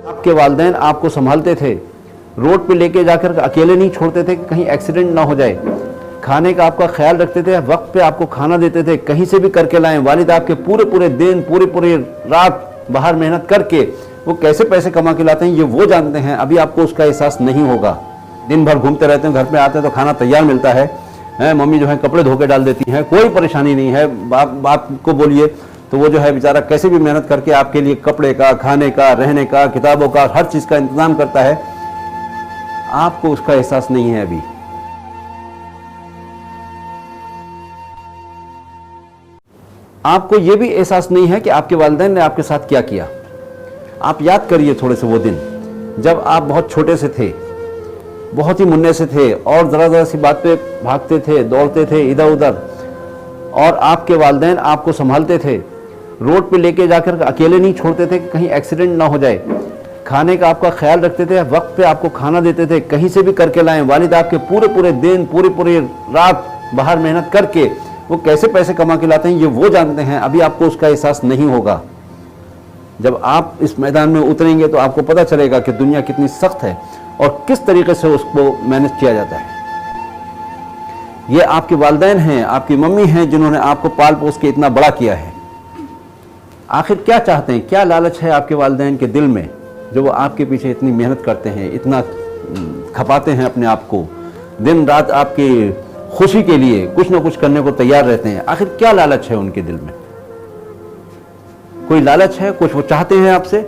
आपके वालिदैन आपको संभालते थे, रोड पे लेके जाकर अकेले नहीं छोड़ते थे कि कहीं एक्सीडेंट ना हो जाए, खाने का आपका ख्याल रखते थे, वक्त पे आपको खाना देते थे, कहीं से भी करके लाएं। वालिद आपके पूरे पूरे दिन पूरी पूरी रात बाहर मेहनत करके वो कैसे पैसे कमा के लाते हैं ये वो जानते हैं। अभी आपको उसका एहसास नहीं होगा। दिन भर घूमते रहते हैं, घर पे आते हैं तो खाना तैयार मिलता है, मम्मी जो है कपड़े धो के डाल देती हैं, कोई परेशानी नहीं है। बाप को बोलिए तो वो जो है बेचारा कैसे भी मेहनत करके आपके लिए कपड़े का, खाने का, रहने का, किताबों का, हर चीज़ का इंतजाम करता है। आपको उसका एहसास नहीं है अभी। आपको यह भी एहसास नहीं है कि आपके वालिदैन ने आपके साथ क्या किया। आप याद करिए थोड़े से वो दिन जब आप बहुत छोटे से थे, बहुत ही मुन्ने से थे और ज़रा ज़रा सी बात पे भागते थे, दौड़ते थे इधर उधर, और आपके वालिदैन आपको संभालते थे, रोड पे लेके जाकर अकेले नहीं छोड़ते थे कि कहीं एक्सीडेंट ना हो जाए, खाने का आपका ख्याल रखते थे, वक्त पे आपको खाना देते थे, कहीं से भी करके लाएं। वालिद आपके पूरे पूरे दिन पूरी पूरी रात बाहर मेहनत करके वो कैसे पैसे कमा के लाते हैं ये वो जानते हैं। अभी आपको उसका एहसास नहीं होगा। जब आप इस मैदान में उतरेंगे तो आपको पता चलेगा कि दुनिया कितनी सख्त है और किस तरीके से उसको मैनेज किया जाता है। ये आपके वालिदैन हैं, आपकी मम्मी हैं जिन्होंने आपको पाल पोस के इतना बड़ा किया है। आखिर क्या चाहते हैं, क्या लालच है आपके वालिदैन के दिल में जो वो आपके पीछे इतनी मेहनत करते हैं, इतना खपाते हैं अपने आप को, दिन रात आपकी खुशी के लिए कुछ ना कुछ करने को तैयार रहते हैं। आखिर क्या लालच है उनके दिल में? कोई लालच है? कुछ वो चाहते हैं आपसे?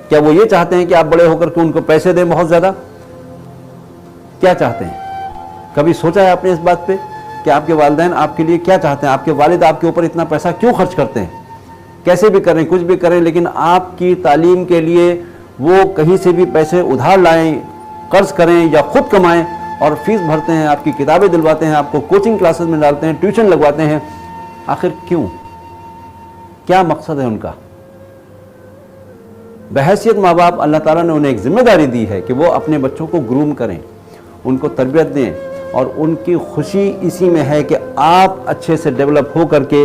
क्या वो ये चाहते हैं कि आप बड़े होकर के उनको पैसे दें बहुत ज्यादा? क्या चाहते हैं? कभी सोचा है आपने इस बात पे कि आपके वालिदैन आपके लिए क्या चाहते हैं? आपके वालिद आपके ऊपर इतना पैसा क्यों खर्च करते हैं? कैसे भी करें, कुछ भी करें, लेकिन आपकी तालीम के लिए वो कहीं से भी पैसे उधार लाएं, कर्ज करें या खुद कमाएं और फीस भरते हैं, आपकी किताबें दिलवाते हैं, आपको कोचिंग क्लासेस में डालते हैं, ट्यूशन लगवाते हैं। आखिर क्यों? क्या मकसद है उनका? बहैसियत माँ बाप अल्लाह ताला ने उन्हें एक जिम्मेदारी दी है कि वो अपने बच्चों को ग्रूम करें, उनको तरबियत दें, और उनकी खुशी इसी में है कि आप अच्छे से डेवलप हो करके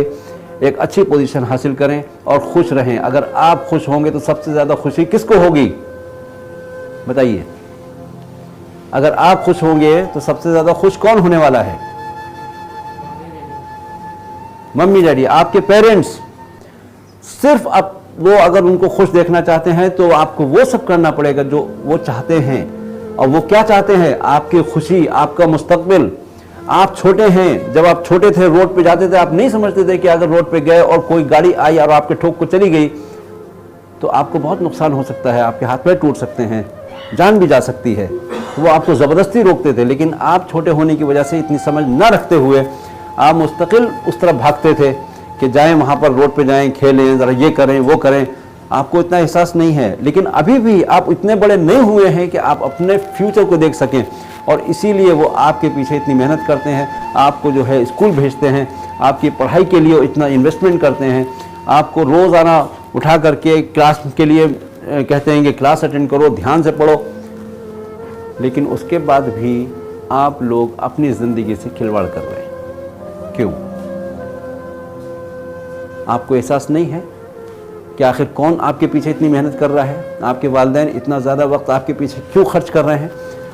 एक अच्छी पोजीशन हासिल करें और खुश रहें। अगर आप खुश होंगे तो सबसे ज़्यादा खुशी किसको होगी बताइए? अगर आप खुश होंगे तो सबसे ज़्यादा खुश कौन होने वाला है? मम्मी डैडी, आपके पेरेंट्स। सिर्फ अब वो अगर उनको खुश देखना चाहते हैं तो आपको वो सब करना पड़ेगा जो वो चाहते हैं। और वो क्या चाहते हैं? आपकी खुशी, आपका मुस्तकबिल। आप छोटे हैं, जब आप छोटे थे रोड पे जाते थे, आप नहीं समझते थे कि अगर रोड पे गए और कोई गाड़ी आई और आपके ठोक को चली गई तो आपको बहुत नुकसान हो सकता है, आपके हाथ पैर टूट सकते हैं, जान भी जा सकती है। वो आपको ज़बरदस्ती रोकते थे, लेकिन आप छोटे होने की वजह से इतनी समझ ना रखते हुए आप मुस्तकिल उस तरफ भागते थे कि जाएं वहाँ पर, रोड पे जाएं, खेलें, ज़रा ये करें वो करें। आपको इतना एहसास नहीं है, लेकिन अभी भी आप इतने बड़े नहीं हुए हैं कि आप अपने फ्यूचर को देख सकें, और इसीलिए वो आपके पीछे इतनी मेहनत करते हैं, आपको जो है स्कूल भेजते हैं, आपकी पढ़ाई के लिए इतना इन्वेस्टमेंट करते हैं, आपको रोज़ाना उठा करके क्लास के लिए कहते हैं कि क्लास अटेंड करो, ध्यान से पढ़ो। लेकिन उसके बाद भी आप लोग अपनी ज़िंदगी से खिलवाड़ कर रहे हैं। क्यों? आपको एहसास नहीं है कि आखिर कौन आपके पीछे इतनी मेहनत कर रहा है? आपके वालिदैन इतना ज़्यादा वक्त आपके पीछे क्यों खर्च कर रहे हैं?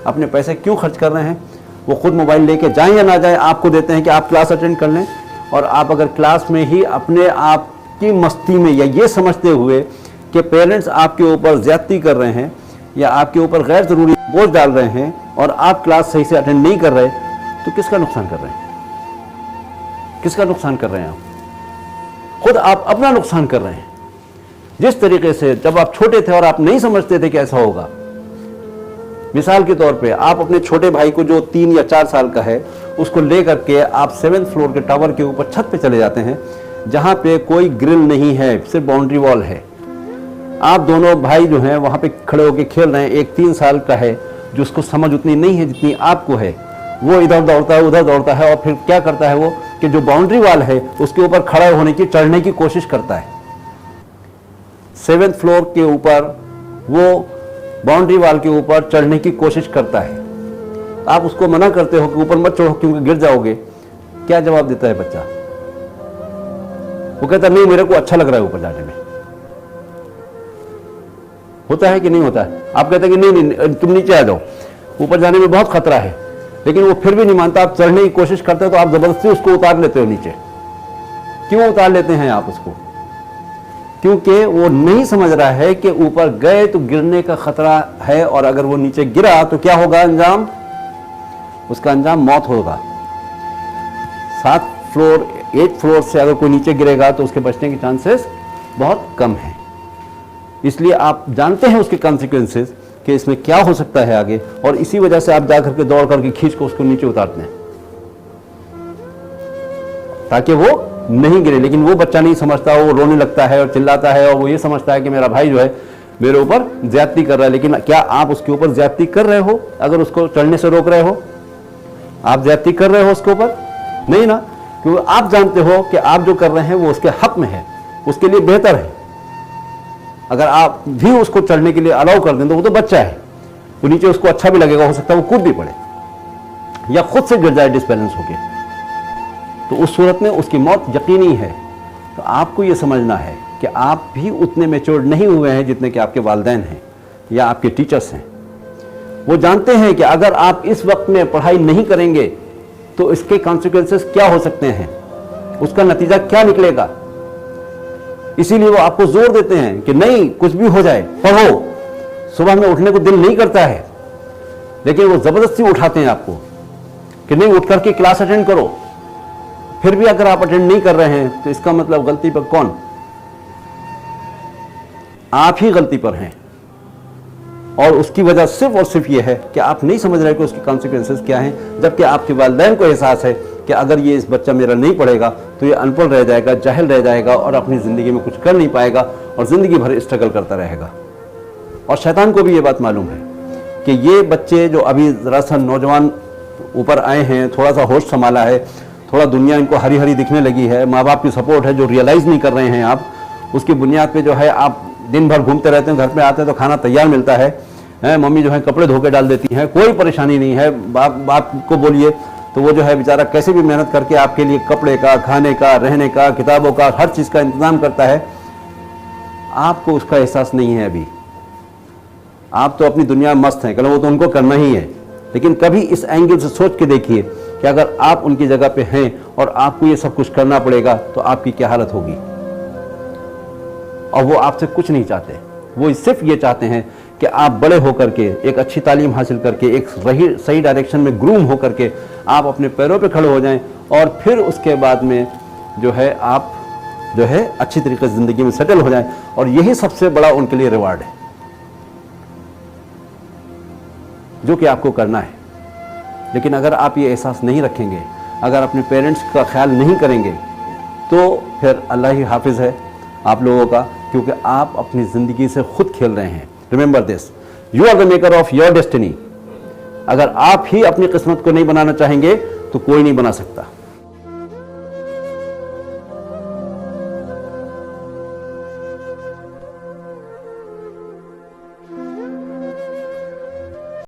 अपने पैसे क्यों खर्च कर रहे हैं? वो खुद मोबाइल लेके जाएं या ना जाएं, आपको देते हैं कि आप क्लास अटेंड कर लें, और आप अगर क्लास में ही अपने आप की मस्ती में या ये समझते हुए कि पेरेंट्स आपके ऊपर ज़्यादती कर रहे हैं या आपके ऊपर गैर ज़रूरी बोझ डाल रहे हैं और आप क्लास सही से अटेंड नहीं कर रहे, तो किसका नुकसान कर रहे हैं? किसका नुकसान कर रहे हैं आप? खुद आप अपना नुकसान कर रहे हैं। जिस तरीके से जब आप छोटे थे और आप नहीं समझते थे कि ऐसा होगा, मिसाल के तौर पे आप अपने छोटे भाई को जो 3 या 4 साल का है उसको ले करके आप 7th फ्लोर के टावर के ऊपर छत पे चले जाते हैं जहाँ पे कोई ग्रिल नहीं है, सिर्फ बाउंड्री वॉल है। आप दोनों भाई जो हैं वहाँ पे खड़े होकर खेल रहे हैं। एक 3 साल का है जो उसको समझ उतनी नहीं है जितनी आपको है, वो इधर दौड़ता है उधर दौड़ता है, और फिर क्या करता है वो कि जो बाउंड्री वॉल है उसके ऊपर खड़ा होने की, चढ़ने की कोशिश करता है। 7th फ्लोर के ऊपर वो बाउंड्री वॉल के ऊपर चढ़ने की कोशिश करता है। आप उसको मना करते हो कि ऊपर मत चढ़ो क्योंकि गिर जाओगे। क्या जवाब देता है बच्चा? वो कहता नहीं, मेरे को अच्छा लग रहा है ऊपर जाने में। होता है कि नहीं होता है? आप कहते हैं कि नहीं तुम नीचे आ जाओ, ऊपर जाने में बहुत खतरा है, लेकिन वो फिर भी नहीं मानता, आप चढ़ने की कोशिश करते हो तो आप जबरदस्ती उसको उतार लेते हो नीचे। क्यों उतार लेते हैं आप उसको? क्योंकि वो नहीं समझ रहा है कि ऊपर गए तो गिरने का खतरा है, और अगर वो नीचे गिरा तो क्या होगा अंजाम? उसका अंजाम मौत होगा। 7 फ्लोर 8 फ्लोर से अगर कोई नीचे गिरेगा तो उसके बचने के चांसेस बहुत कम हैं। इसलिए आप जानते हैं उसके कॉन्सिक्वेंसेस कि इसमें क्या हो सकता है आगे, और इसी वजह से आप जाकर के दौड़ करके खींच को उसको नीचे उतारते हैं ताकि वो नहीं गिरे। लेकिन वो बच्चा नहीं समझता, वो रोने लगता है और चिल्लाता है, और वो ये समझता है कि मेरा भाई जो है मेरे ऊपर ज्यादती कर रहा है। लेकिन क्या आप उसके ऊपर ज्यादती कर रहे हो? अगर उसको चढ़ने से रोक रहे हो, आप ज्यादती कर रहे हो उसके ऊपर? नहीं ना, क्योंकि आप जानते हो कि आप जो कर रहे हैं वो उसके हक में है, उसके लिए बेहतर है। अगर आप भी उसको चढ़ने के लिए अलाउ कर दें तो वो तो बच्चा है, वो नीचे उसको अच्छा भी लगेगा, हो सकता है वो कूद भी पड़े या खुद से गिर जाए डिसबैलेंस होके, तो उस सूरत में उसकी मौत यकीनी है। तो आपको ये समझना है कि आप भी उतने मैच्योर नहीं हुए हैं जितने कि आपके वालिदैन हैं या आपके टीचर्स हैं। वो जानते हैं कि अगर आप इस वक्त में पढ़ाई नहीं करेंगे तो इसके कॉन्सिक्वेंसेस क्या हो सकते हैं, उसका नतीजा क्या निकलेगा। इसीलिए वो आपको जोर देते हैं कि नहीं, कुछ भी हो जाए पढ़ो। सुबह में उठने को दिल नहीं करता है, लेकिन वो जबरदस्ती उठाते हैं आपको कि नहीं, उठ करके क्लास अटेंड करो। फिर भी अगर आप अटेंड नहीं कर रहे हैं तो इसका मतलब गलती पर कौन? आप ही गलती पर हैं, और उसकी वजह सिर्फ और सिर्फ यह है कि आप नहीं समझ रहे कि उसके कॉन्सिक्वेंसेस क्या हैं, जबकि आपके वालिदैन को एहसास है कि अगर ये इस बच्चा मेरा नहीं पढ़ेगा तो ये अनपढ़ रह जाएगा, जाहिल रह जाएगा, और अपनी ज़िंदगी में कुछ कर नहीं पाएगा और ज़िंदगी भर स्ट्रगल करता रहेगा। और शैतान को भी ये बात मालूम है कि ये बच्चे जो अभी ज़रा सा नौजवान ऊपर आए हैं, थोड़ा सा होश संभाला है, थोड़ा दुनिया इनको हरी हरी दिखने लगी है, माँ बाप की सपोर्ट है जो रियलाइज़ नहीं कर रहे हैं आप, उसकी बुनियाद पे जो है आप दिन भर घूमते रहते हैं, घर पे आते हैं तो खाना तैयार मिलता है, मम्मी जो है कपड़े धो के डाल देती हैं, कोई परेशानी नहीं है। बाप को बोलिए तो वो जो है बेचारा कैसे भी मेहनत करके आपके लिए कपड़े का, खाने का, रहने का, किताबों का, हर चीज़ का इंतज़ाम करता है। आपको उसका एहसास नहीं है अभी, आप तो अपनी दुनिया में मस्त हैं, कल वो तो उनको करना ही है। लेकिन कभी इस एंगल से सोच के देखिए कि अगर आप उनकी जगह पे हैं और आपको ये सब कुछ करना पड़ेगा तो आपकी क्या हालत होगी। और वो आपसे कुछ नहीं चाहते, वो सिर्फ ये चाहते हैं कि आप बड़े होकर के एक अच्छी तालीम हासिल करके एक सही डायरेक्शन में ग्रूम होकर के आप अपने पैरों पे खड़े हो जाएं, और फिर उसके बाद में जो है आप जो है अच्छी तरीके से ज़िंदगी में सेटल हो जाएं, और यही सबसे बड़ा उनके लिए रिवार्ड है जो कि आपको करना है। लेकिन अगर आप ये एहसास नहीं रखेंगे, अगर अपने पेरेंट्स का ख्याल नहीं करेंगे, तो फिर अल्लाह ही हाफिज़ है आप लोगों का, क्योंकि आप अपनी ज़िंदगी से खुद खेल रहे हैं। Remember this, you are the maker of your destiny. अगर आप ही अपनी किस्मत को नहीं बनाना चाहेंगे तो कोई नहीं बना सकता।